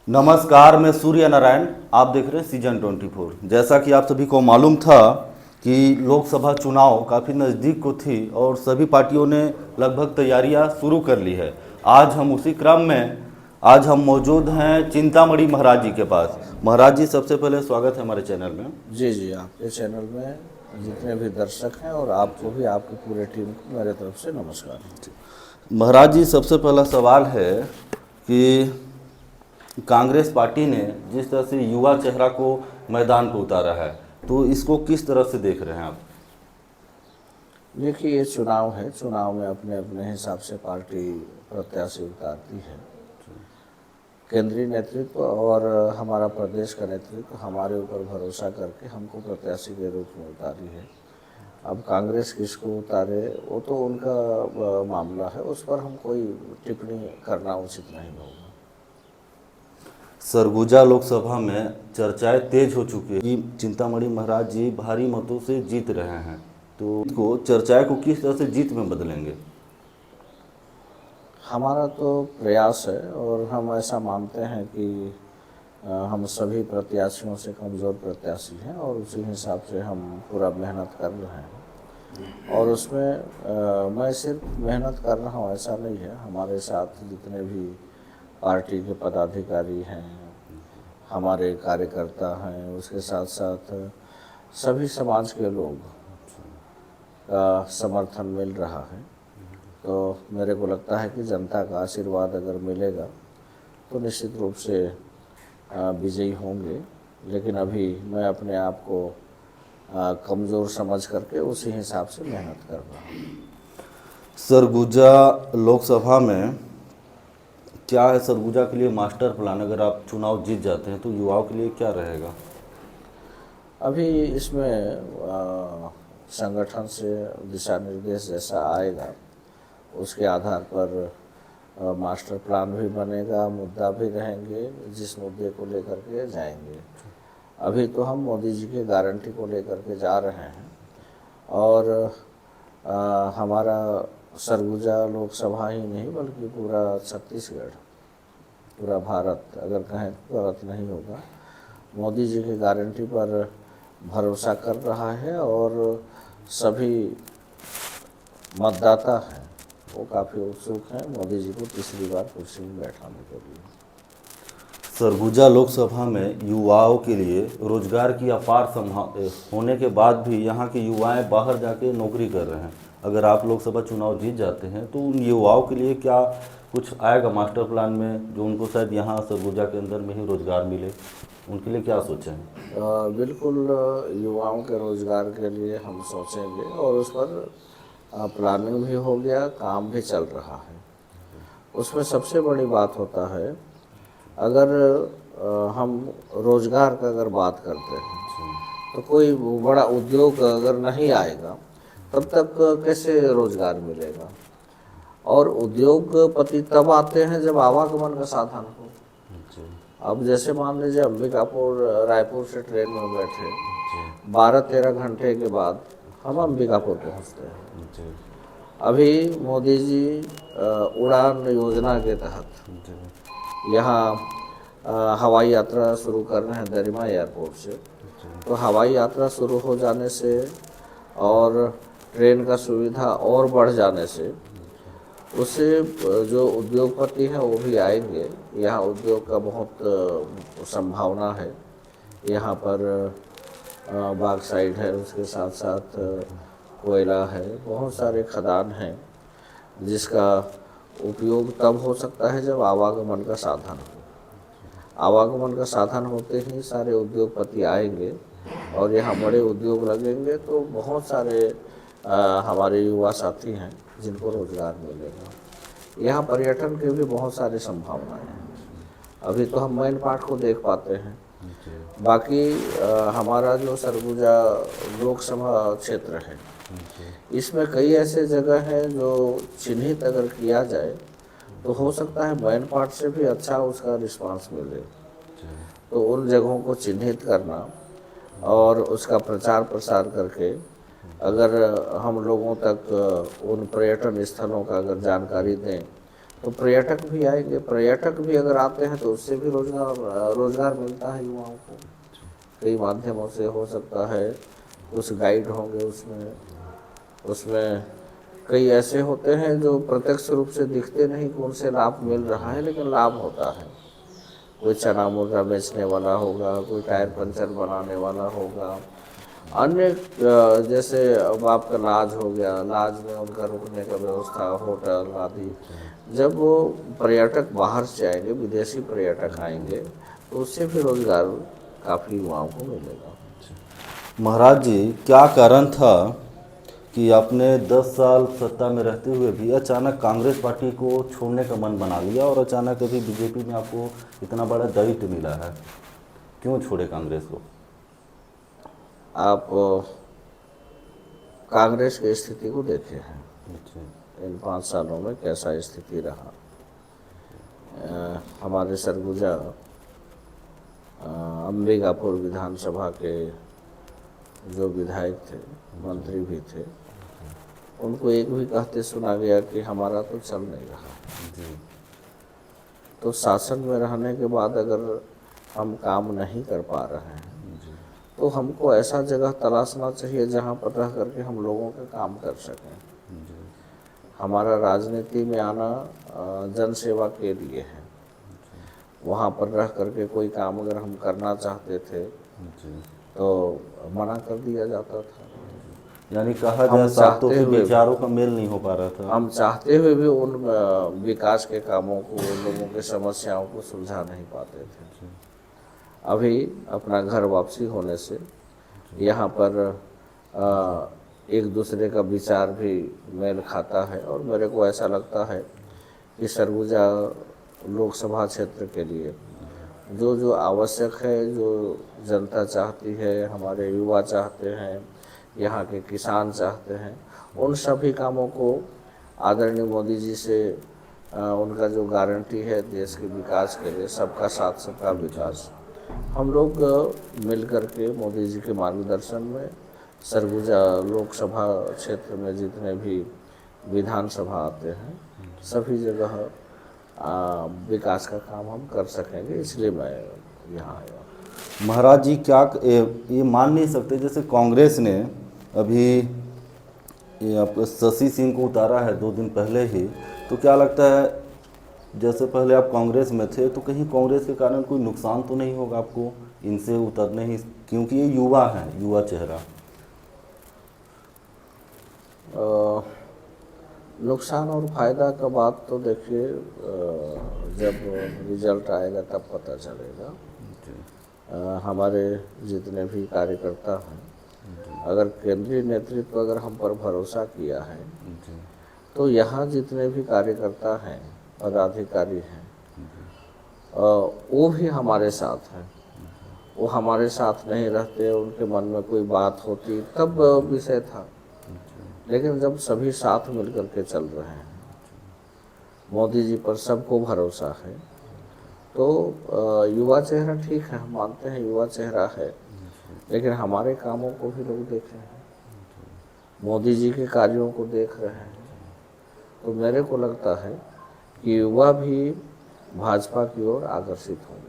नमस्कार, मैं सूर्य नारायण। आप देख रहे हैं सीजन 24। जैसा कि आप सभी को मालूम था कि लोकसभा चुनाव काफ़ी नज़दीक को थी और सभी पार्टियों ने लगभग तैयारियां शुरू कर ली है। आज हम उसी क्रम में आज हम मौजूद हैं चिंतामणि महाराज जी के पास। महाराज जी, सबसे पहले स्वागत है हमारे चैनल में। जी जी, आपके चैनल में जितने भी दर्शक हैं और आपको भी, आपकी पूरे टीम को मेरे तरफ से नमस्कार। महाराज जी, सबसे पहला सवाल है कि कांग्रेस पार्टी ने जिस तरह से युवा चेहरा को मैदान पर उतारा है, तो इसको किस तरह से देख रहे हैं आप? देखिए, ये चुनाव है, चुनाव में अपने अपने हिसाब से पार्टी प्रत्याशी उतारती है। केंद्रीय नेतृत्व और हमारा प्रदेश का नेतृत्व हमारे ऊपर भरोसा करके हमको प्रत्याशी के रूप में उतारी है। अब कांग्रेस किसको उतारे वो तो उनका मामला है, उस पर हम कोई टिप्पणी करना उचित नहीं होगा। सरगुजा लोकसभा में चर्चाएं तेज हो चुकी है कि चिंतामणि महाराज जी भारी मतों से जीत रहे हैं, तो चर्चाएं को किस तरह से जीत में बदलेंगे? हमारा तो प्रयास है और हम ऐसा मानते हैं कि हम सभी प्रत्याशियों से कमज़ोर प्रत्याशी हैं और उसी हिसाब से हम पूरा मेहनत कर रहे हैं। और उसमें मैं सिर्फ मेहनत कर रहा हूँ ऐसा नहीं है, हमारे साथ जितने भी पार्टी के पदाधिकारी हैं, हमारे कार्यकर्ता हैं, उसके साथ साथ सभी समाज के लोग का समर्थन मिल रहा है। तो मेरे को लगता है कि जनता का आशीर्वाद अगर मिलेगा तो निश्चित रूप से विजयी होंगे। लेकिन अभी मैं अपने आप को कमज़ोर समझ करके उसी हिसाब से मेहनत कर रहा हूँ। सरगुजा लोकसभा में क्या है सरगुजा के लिए मास्टर प्लान? अगर आप चुनाव जीत जाते हैं तो युवाओं के लिए क्या रहेगा? अभी इसमें संगठन से दिशा निर्देश जैसा आएगा उसके आधार पर मास्टर प्लान भी बनेगा, मुद्दा भी रहेंगे, जिस मुद्दे को लेकर के जाएंगे। अभी तो हम मोदी जी के गारंटी को लेकर के जा रहे हैं और हमारा सरगुजा लोकसभा ही नहीं बल्कि पूरा छत्तीसगढ़, पूरा भारत अगर कहें तो गलत नहीं होगा, मोदी जी की गारंटी पर भरोसा कर रहा है और सभी मतदाता हैं वो काफ़ी उत्सुक हैं मोदी जी को तीसरी बार कुर्सी में बैठाने के लिए। सरगुजा लोकसभा में युवाओं के लिए रोजगार की अपार संभावना होने के बाद भी यहाँ के युवाएं बाहर जाके नौकरी कर रहे हैं। अगर आप लोकसभा चुनाव जीत जाते हैं तो उन युवाओं के लिए क्या कुछ आएगा मास्टर प्लान में, जो उनको शायद यहाँ सरगुजा के अंदर में ही रोजगार मिले? उनके लिए क्या सोचें? बिल्कुल, युवाओं के रोजगार के लिए हम सोचेंगे और उस पर प्लानिंग भी हो गया, काम भी चल रहा है। उसमें सबसे बड़ी बात होता है, अगर हम रोजगार का अगर बात करते हैं तो कोई बड़ा उद्योग अगर नहीं आएगा तब तक कैसे रोजगार मिलेगा? और उद्योगपति तब आते हैं जब आवागमन का साधन हो। अब जैसे मान लीजिए अंबिकापुर रायपुर से ट्रेन में बैठे 12-13 घंटे के बाद हम अंबिकापुर पहुंचते हैं। अभी मोदी जी उड़ान योजना के तहत यहाँ हवाई यात्रा शुरू कर रहे हैं गरिमा एयरपोर्ट से। तो हवाई यात्रा शुरू हो जाने से और ट्रेन का सुविधा और बढ़ जाने से उससे जो उद्योगपति हैं वो भी आएंगे। यहाँ उद्योग का बहुत संभावना है। यहाँ पर बाक्साइड है, उसके साथ साथ कोयला है, बहुत सारे खदान हैं जिसका उपयोग तब हो सकता है जब आवागमन का साधन हो। आवागमन का साधन होते ही सारे उद्योगपति आएंगे और यहाँ बड़े उद्योग लगेंगे तो बहुत सारे हमारे युवा साथी हैं जिनको रोजगार मिलेगा। यहाँ पर्यटन के भी बहुत सारी संभावनाएं हैं। अभी तो हम मेन पार्ट को देख पाते हैं, बाकी हमारा जो सरगुजा लोकसभा क्षेत्र है इसमें कई ऐसे जगह हैं जो चिन्हित अगर किया जाए तो हो सकता है मेन पार्ट से भी अच्छा उसका रिस्पांस मिले। तो उन जगहों को चिन्हित करना और उसका प्रचार प्रसार करके अगर हम लोगों तक उन पर्यटन स्थलों का अगर जानकारी दें तो पर्यटक भी आएंगे, पर्यटक भी अगर आते हैं तो उससे भी रोजगार मिलता है युवाओं को। कई माध्यमों से हो सकता है, कुछ गाइड होंगे उसमें उसमें कई ऐसे होते हैं जो प्रत्यक्ष रूप से दिखते नहीं कि उनसे लाभ मिल रहा है, लेकिन लाभ होता है। कोई चना मुर्गा बेचने वाला होगा, कोई टायर पंचर बनाने वाला होगा, अन्य जैसे अब आपका लॉज हो गया, लॉज में उनका रुकने का व्यवस्था, होटल आदि। जब वो पर्यटक बाहर से आएंगे, विदेशी पर्यटक आएंगे, तो उससे भी रोजगार काफ़ी युवाओं को मिलेगा। महाराज जी, क्या कारण था कि आपने 10 साल सत्ता में रहते हुए भी अचानक कांग्रेस पार्टी को छोड़ने का मन बना लिया और अचानक अभी बीजेपी में आपको इतना बड़ा दायित्व मिला है? क्यों छोड़े कांग्रेस को? आप कांग्रेस की स्थिति को देखे हैं, इन 5 सालों में कैसा स्थिति रहा। हमारे सरगुजा अंबिकापुर विधानसभा के जो विधायक थे, मंत्री भी थे, उनको एक भी कहते सुना गया कि हमारा तो चल नहीं रहा। तो शासन में रहने के बाद अगर हम काम नहीं कर पा रहे हैं तो हमको ऐसा जगह तलाशना चाहिए जहाँ पर रह करके हम लोगों का काम कर सकें। हमारा राजनीति में आना जन सेवा के लिए है। वहाँ पर रह करके कोई काम अगर हम करना चाहते थे तो मना कर दिया जाता था। यानी कहा जाए सातों के विचारों का मेल नहीं हो पा रहा था। हम चाहते हुए भी उन विकास के कामों को, लोगों के समस्याओं को सुलझा नहीं पाते थे। अभी अपना घर वापसी होने से यहाँ पर एक दूसरे का विचार भी मेल खाता है और मेरे को ऐसा लगता है कि सरगुजा लोकसभा क्षेत्र के लिए जो जो आवश्यक है, जो जनता चाहती है, हमारे युवा चाहते हैं, यहाँ के किसान चाहते हैं, उन सभी कामों को आदरणीय मोदी जी से उनका जो गारंटी है देश के विकास के लिए, सबका साथ सबका विकास, हम लोग मिल करके मोदी जी के मार्गदर्शन में सरगुजा लोकसभा क्षेत्र में जितने भी विधानसभा आते हैं सभी जगह विकास का काम हम कर सकेंगे, इसलिए मैं यहाँ आया। महाराज जी, क्या ये मान नहीं सकते जैसे कांग्रेस ने अभी ये आप शशि सिंह को उतारा है 2 दिन पहले ही, तो क्या लगता है जैसे पहले आप कांग्रेस में थे तो कहीं कांग्रेस के कारण कोई नुकसान तो नहीं होगा आपको इनसे उतरने ही, क्योंकि ये युवा हैं, युवा चेहरा? नुकसान और फायदा का बात तो देखिए जब रिजल्ट आएगा तब पता चलेगा। हमारे जितने भी कार्यकर्ता हैं, अगर केंद्रीय नेतृत्व अगर हम पर भरोसा किया है तो यहाँ जितने भी कार्यकर्ता हैं, पदाधिकारी हैं, वो भी हमारे साथ हैं। वो हमारे साथ नहीं रहते, उनके मन में कोई बात होती तब विषय था, लेकिन जब सभी साथ मिलकर के चल रहे हैं, मोदी जी पर सबको भरोसा है, तो युवा चेहरा ठीक है, हम मानते हैं युवा चेहरा है, लेकिन हमारे कामों को भी लोग देख रहे हैं, मोदी जी के कार्यों को देख रहे हैं। तो मेरे को लगता है कि युवा भी भाजपा की ओर आकर्षित होंगे।